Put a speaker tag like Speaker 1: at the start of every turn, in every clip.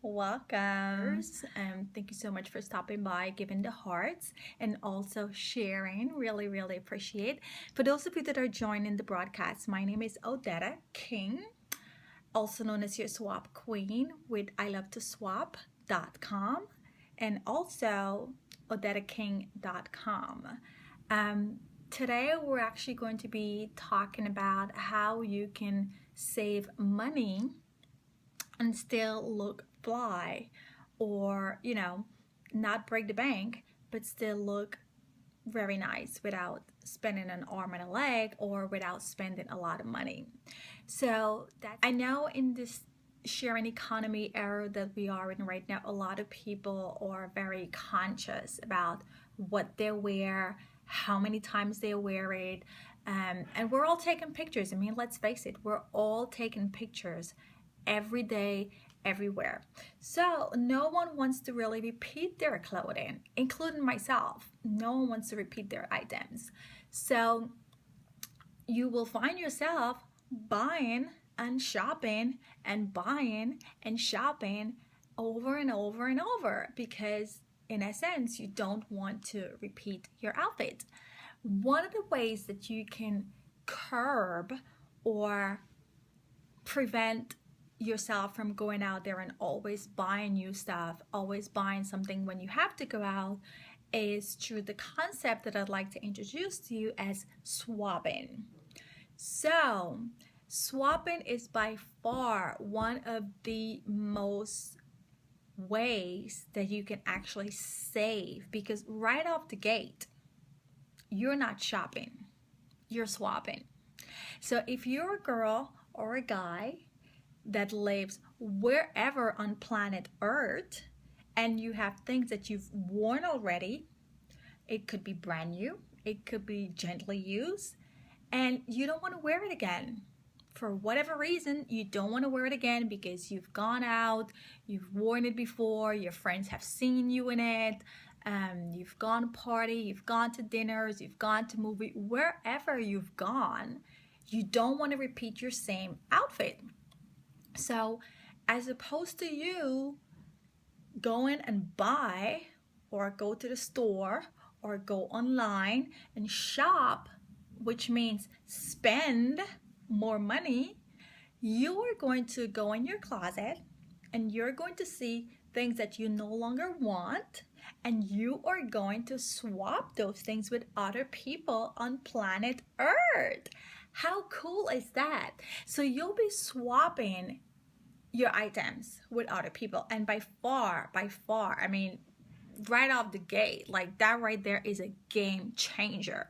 Speaker 1: Welcome. Thank you so much for stopping by, giving the hearts, and also sharing. Really, really appreciate. For those of you that are joining the broadcast, my name is Odetta King, also known as your swap queen with ilovetoswap.com and also odettaking.com. Um, Today, we're actually going to be talking about how you can save money and still look fly, or not break the bank but still look very nice without spending an arm and a leg or without spending a lot of money. So that I know in this sharing economy era that we are in right now, a lot of people are very conscious about what they wear, how many times they wear it, and we're all taking pictures. I mean, let's face it, we're all taking pictures every day, everywhere. So no one wants to really repeat their clothing, including myself. No one wants to repeat their items. So you will find yourself buying and shopping and buying and shopping over and over and over because, in essence, you don't want to repeat your outfit. One of the ways that you can curb or prevent yourself from going out there and always buying new stuff, always buying something when you have to go out, is through the concept that I'd like to introduce to you as swapping. So, swapping is by far one of the most ways that you can actually save, because right off the gate, you're not shopping, you're swapping. So, if you're a girl or a guy that lives wherever on planet Earth and you have things that you've worn already, it could be brand new, it could be gently used, and you don't want to wear it again. For whatever reason, you don't want to wear it again because you've gone out, you've worn it before, your friends have seen you in it, you've gone to party, you've gone to dinners, you've gone to movie, wherever you've gone, you don't want to repeat your same outfit. So as opposed to you going and buy or go to the store or go online and shop, which means spend more money, you are going to go in your closet and you're going to see things that you no longer want, and you are going to swap those things with other people on planet Earth. How cool is that? So you'll be swapping your items with other people, and by far, I mean, right off the gate, like that right there is a game changer.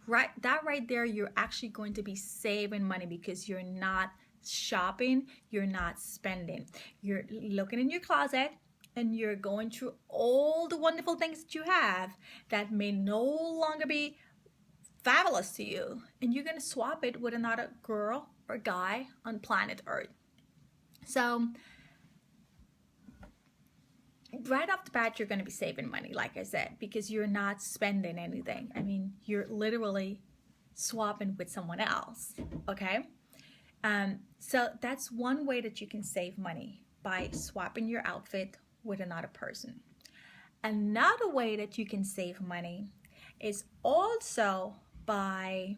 Speaker 1: Right, that right there, you're actually going to be saving money because you're not shopping, you're not spending. You're looking in your closet and you're going through all the wonderful things that you have that may no longer be fabulous to you, and you're going to swap it with another girl or guy on planet Earth. So right off the bat, you're going to be saving money, like I said, because you're not spending anything. I mean, you're literally swapping with someone else, okay? So that's one way that you can save money, by swapping your outfit with another person. Another way that you can save money is also by,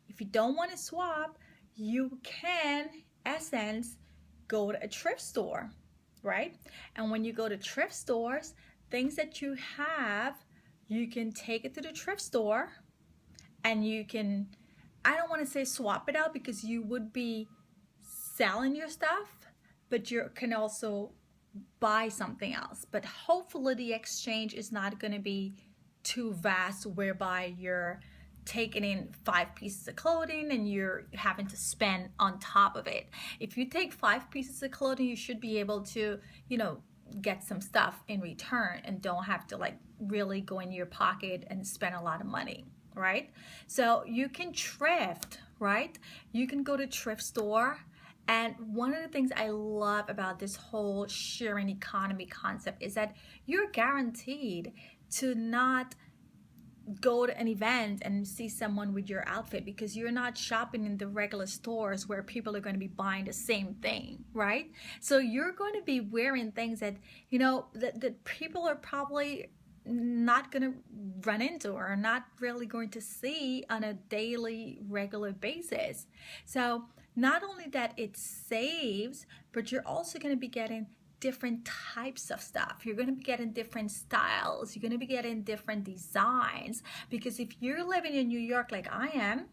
Speaker 1: if you don't want to swap, you can, essence, go to a thrift store, right? And when you go to thrift stores, things that you have, you can take it to the thrift store and you can, I don't want to say swap it out because you would be selling your stuff, but you can also buy something else. But hopefully the exchange is not going to be too vast whereby you're taking in 5 pieces of clothing and you're having to spend on top of it. If you take 5 pieces of clothing, you should be able to, get some stuff in return and don't have to like really go in your pocket and spend a lot of money, right? So you can thrift, right? You can go to thrift store. And one of the things I love about this whole sharing economy concept is that you're guaranteed to not go to an event and see someone with your outfit, because you're not shopping in the regular stores where people are going to be buying the same thing, right? So you're going to be wearing things that, that people are probably not going to run into or not really going to see on a daily, regular basis. So not only that it saves, but you're also going to be getting different types of stuff. You're going to be getting different styles. You're going to be getting different designs, because if you're living in New York like I am,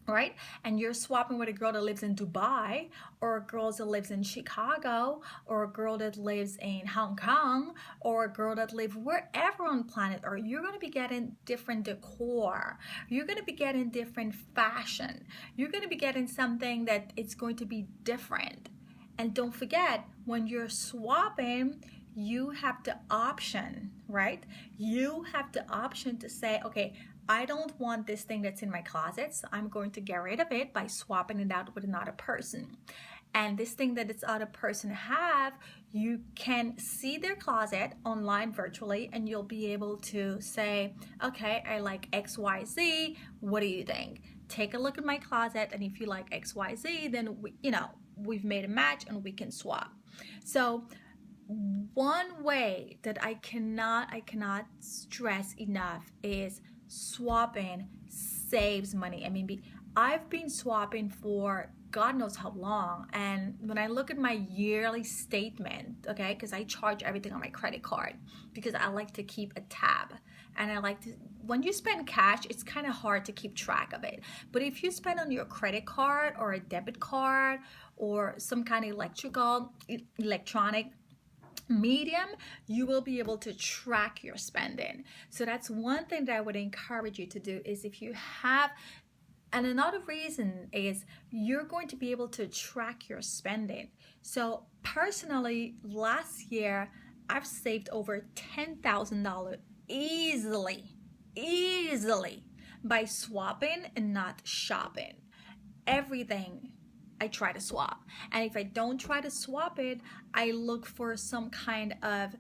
Speaker 1: right, and you're swapping with a girl that lives in Dubai, or a girl that lives in Chicago, or a girl that lives in Hong Kong, or a girl that lives wherever on planet Earth, you're going to be getting different decor. You're going to be getting different fashion. You're going to be getting something that it's going to be different. And don't forget, when you're swapping, you have the option, right? You have the option to say, okay, I don't want this thing that's in my closet, so I'm going to get rid of it by swapping it out with another person. And this thing that this other person have, you can see their closet online virtually, and you'll be able to say, okay, I like XYZ, what do you think? Take a look at my closet, and if you like XYZ, then we've made a match and we can swap. So one way that I cannot stress enough is swapping saves money. I mean, I've been swapping for God knows how long, and when I look at my yearly statement, okay, because I charge everything on my credit card because I like to keep a tab, and I like to, when you spend cash, it's kind of hard to keep track of it. But if you spend on your credit card or a debit card or some kind of electronic medium, you will be able to track your spending. So that's one thing that I would encourage you to do, is if you have, and another reason is you're going to be able to track your spending. So personally, last year, I've saved over $10,000 easily by swapping and not shopping. Everything I try to swap. And if I don't try to swap it, I look for some kind of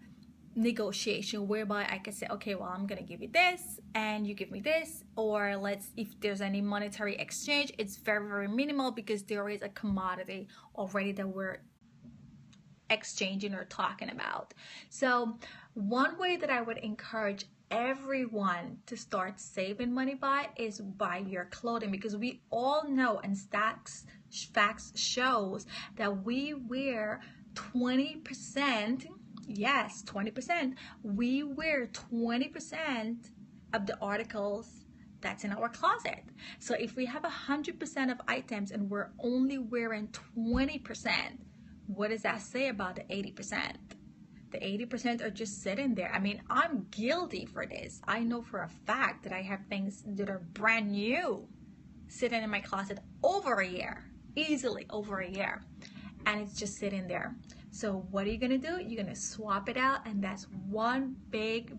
Speaker 1: negotiation whereby I can say, okay, well, I'm gonna give you this and you give me this, or if there's any monetary exchange, it's very, very minimal because there is a commodity already that we're exchanging or talking about. So one way that I would encourage everyone to start saving money by is buy your clothing, because we all know, and facts shows that we wear 20%, yes, 20%, we wear 20% of the articles that's in our closet. So if we have 100% of items and we're only wearing 20%, what does that say about the 80%? The 80% are just sitting there. I mean, I'm guilty for this. I know for a fact that I have things that are brand new sitting in my closet over a year, easily over a year, and it's just sitting there. So what are you gonna do? You're gonna swap it out, and that's one big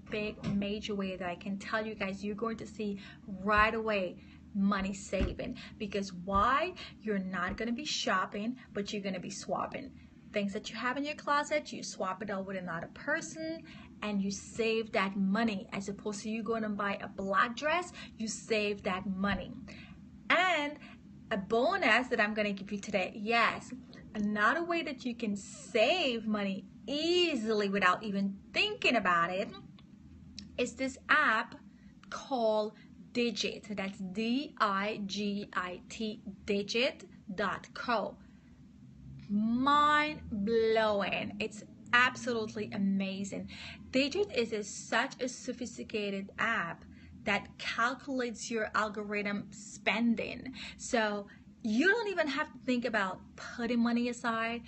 Speaker 1: major way that I can tell you guys you're going to see right away money saving. Because why? You're not gonna be shopping, but you're gonna be swapping. Things that you have in your closet, you swap it out with another person, and you save that money. As opposed to you going to buy a black dress, you save that money. And a bonus that I'm going to give you today, yes, another way that you can save money easily without even thinking about it is this app called Digit. That's D-I-G-I-T, digit.co. Mind-blowing. It's absolutely amazing. Digit is such a sophisticated app that calculates your algorithm spending. So you don't even have to think about putting money aside,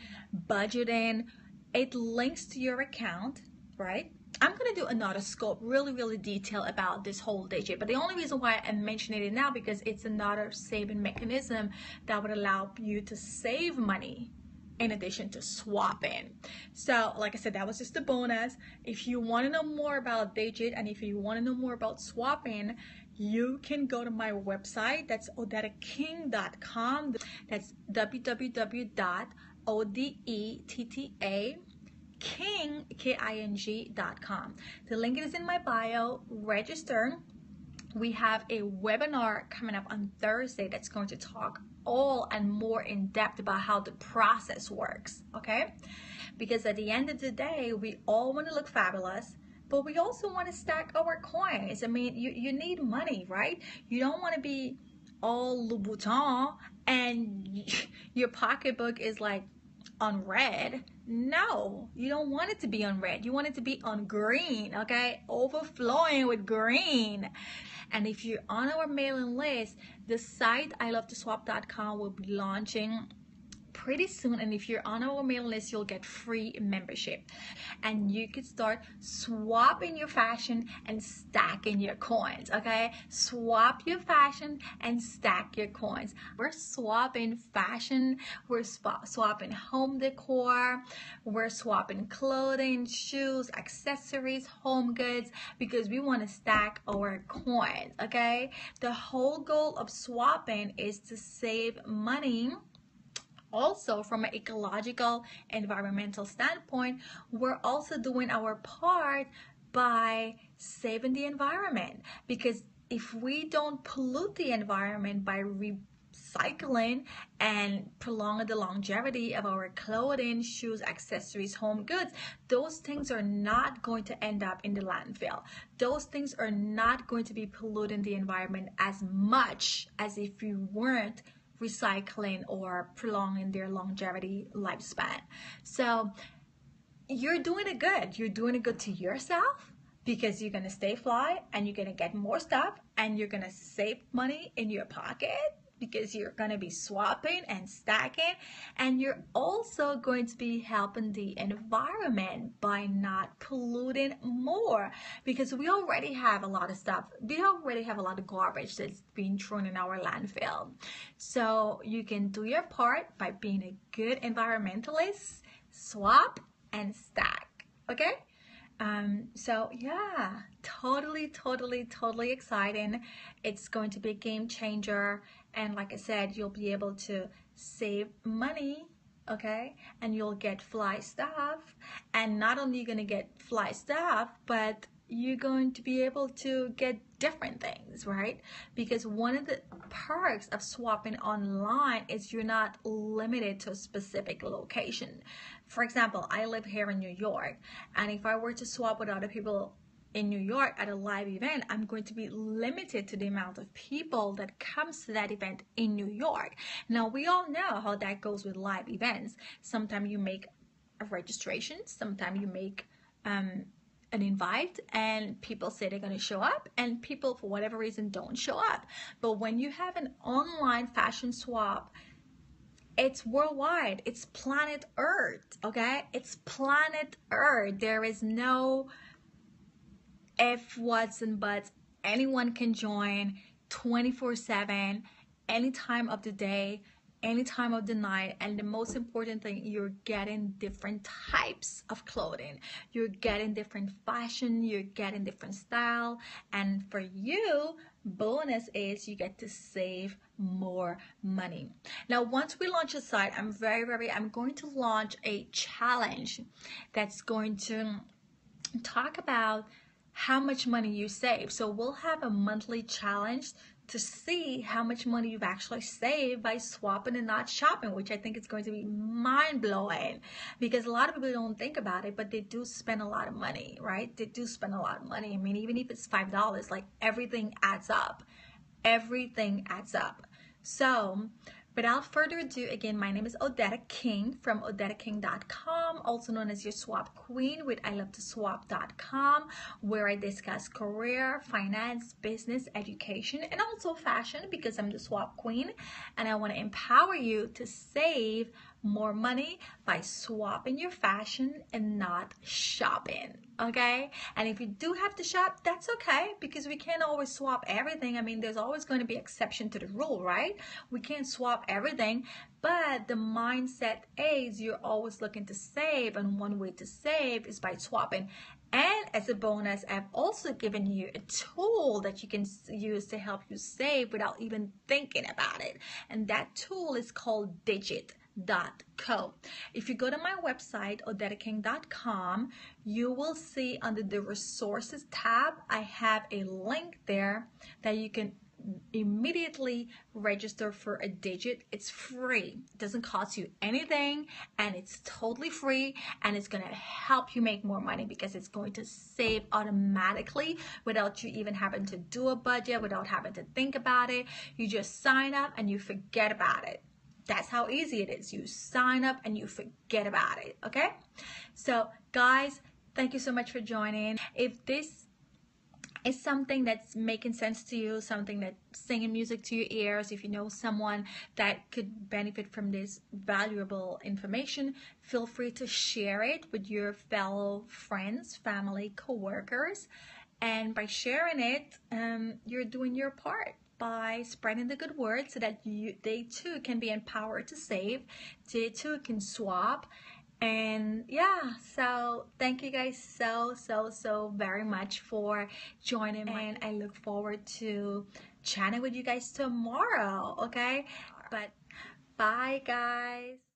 Speaker 1: budgeting. It links to your account, right? I'm going to do another scope, really detailed about this whole Digit. But the only reason why I'm mentioning it now, because it's another saving mechanism that would allow you to save money in addition to swapping. So like I said, that was just a bonus. If you want to know more about Digit, and if you want to know more about swapping, you can go to my website. That's odettaking.com. That's www.odettaking.com. The link is in my bio. Register, we have a webinar coming up on Thursday that's going to talk all and more in depth about how the process works, okay? Because at the end of the day, we all want to look fabulous, but we also want to stack our coins. I mean, you need money, right? You don't want to be all Louboutin and your pocketbook is like on red. No, you don't want it to be on red. You want it to be on green, okay? Overflowing with green. And if you're on our mailing list, the site ilovetoswap.com will be launching pretty soon, and if you're on our mailing list, you'll get free membership and you could start swapping your fashion and stacking your coins. Okay, swap your fashion and stack your coins. We're swapping fashion, we're swapping home decor, we're swapping clothing, shoes, accessories, home goods, because we want to stack our coins. Okay, the whole goal of swapping is to save money. Also, from an ecological, environmental standpoint, we're also doing our part by saving the environment, because if we don't pollute the environment by recycling and prolonging the longevity of our clothing, shoes, accessories, home goods, those things are not going to end up in the landfill. Those things are not going to be polluting the environment as much as if we weren't recycling or prolonging their longevity lifespan. So you're doing it good. You're doing it good to yourself, because you're going to stay fly and you're going to get more stuff and you're going to save money in your pocket, because you're going to be swapping and stacking, and you're also going to be helping the environment by not polluting more, because we already have a lot of stuff. We already have a lot of garbage that's being thrown in our landfill. So you can do your part by being a good environmentalist, swap and stack, okay? So yeah, totally exciting. It's going to be a game changer, and like I said, you'll be able to save money, okay, and you'll get fly stuff. And not only are you gonna get fly stuff, but you're going to be able to get different things, right? Because one of the perks of swapping online is you're not limited to a specific location. For example, I live here in New York, and if I were to swap with other people in New York at a live event, I'm going to be limited to the amount of people that comes to that event in New York. Now, we all know how that goes with live events. Sometimes you make a registration, sometimes you make an invite and people say they're going to show up, and people for whatever reason don't show up. But when you have an online fashion swap, it's worldwide. It's planet Earth, okay? It's planet Earth. There is no if, whats, and buts. Anyone can join 24/7, any time of the day, any time of the night. And the most important thing, you're getting different types of clothing, you're getting different fashion, you're getting different style, and for you, bonus is you get to save more money. Now, once we launch a site, I'm going to launch a challenge that's going to talk about how much money you save. So we'll have a monthly challenge to see how much money you've actually saved by swapping and not shopping, which I think is going to be mind-blowing, because a lot of people don't think about it, but they do spend a lot of money, right? They do spend a lot of money. I mean, even if it's $5, like, everything adds up. Everything adds up. So without further ado, again, my name is Odetta King from OdettaKing.com, also known as your Swap Queen with ilovetoswap.com, where I discuss career, finance, business, education, and also fashion, because I'm the Swap Queen, and I want to empower you to save more money by swapping your fashion and not shopping, okay? And if you do have to shop, that's okay, because we can't always swap everything. I mean, there's always going to be exception to the rule, right? We can't swap everything, but the mindset is you're always looking to save, and one way to save is by swapping. And as a bonus, I've also given you a tool that you can use to help you save without even thinking about it. And that tool is called Digit. odetaking.co. If you go to my website, odetaking.com, you will see under the resources tab, I have a link there that you can immediately register for a Digit. It's free. It doesn't cost you anything, and it's totally free, and it's going to help you make more money because it's going to save automatically without you even having to do a budget, without having to think about it. You just sign up and you forget about it. That's how easy it is. You sign up and you forget about it. Okay? So guys, thank you so much for joining. If this is something that's making sense to you, something that's singing music to your ears, if you know someone that could benefit from this valuable information, feel free to share it with your fellow friends, family, co-workers. And by sharing it, you're doing your part by spreading the good word so that they too can be empowered to save, they too can swap. And yeah, so thank you guys so very much for joining me, and I look forward to chatting with you guys tomorrow. Okay, but bye guys.